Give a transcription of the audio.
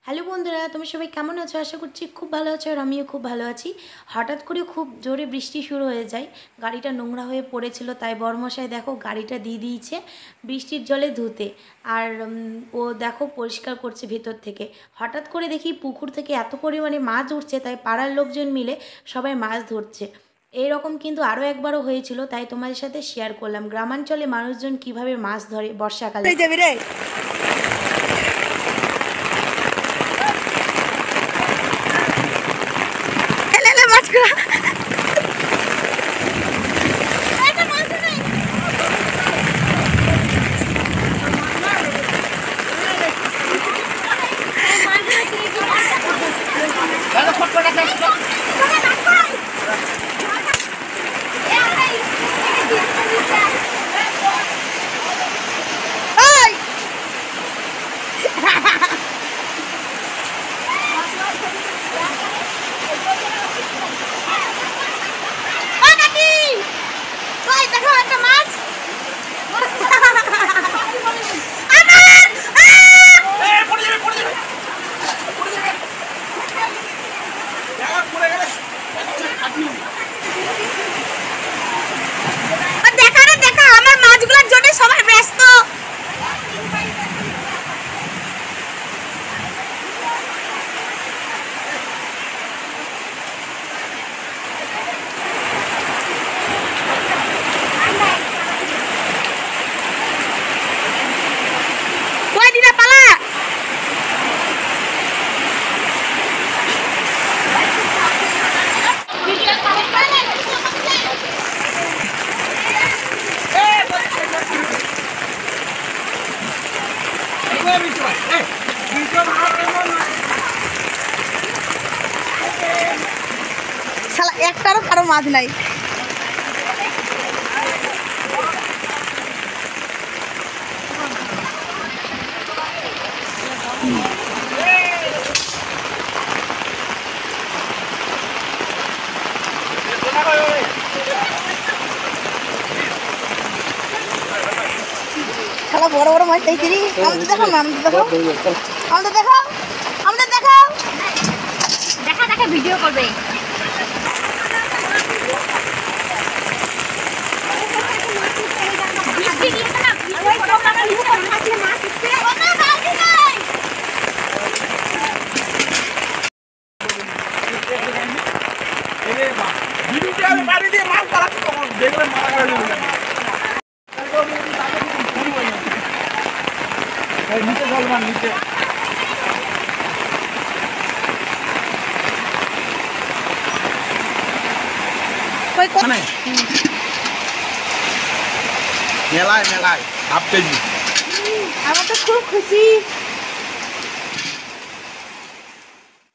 Hello বন্ধুরা, তুমি সবাই কেমন আছো? আশা করছি খুব ভালো আছো আর আমিও খুব ভালো আছি। হঠাৎ করে খুব জোরে বৃষ্টি শুরু হয়ে যায়, গাড়িটা নোংরা হয়ে পড়েছিল, তাই বরমশাই দেখো গাড়িটা দিয়ে দিয়েছে বৃষ্টির জলে ধুতে। আর ও দেখো পরিষ্কার করছে ভেতর থেকে। হঠাৎ করে দেখি পুকুর থেকে এত পরিমাণে মাছ উঠছে, তাই পাড়ার লোকজন মিলে সবাই মাছ ধরছে। এইরকম কিন্তু আরও একবারও হয়েছিল, তাই তোমাদের সাথে শেয়ার করলাম গ্রামাঞ্চলে মানুষজন কিভাবে মাছ ধরে বর্ষাকালে। একটারও কারো মাছ নাই। খেলা বড় বড় মাছ চাইছি। আমাদের দেখো না, আমাদের দেখো, আমাদের দেখো, আমাদের দেখো, দেখা দেখা ভিডিও করবে। নিচে চলবা নিচে মেলায় মেলায় হাফ কেজি। আমার তো খুব খুশি।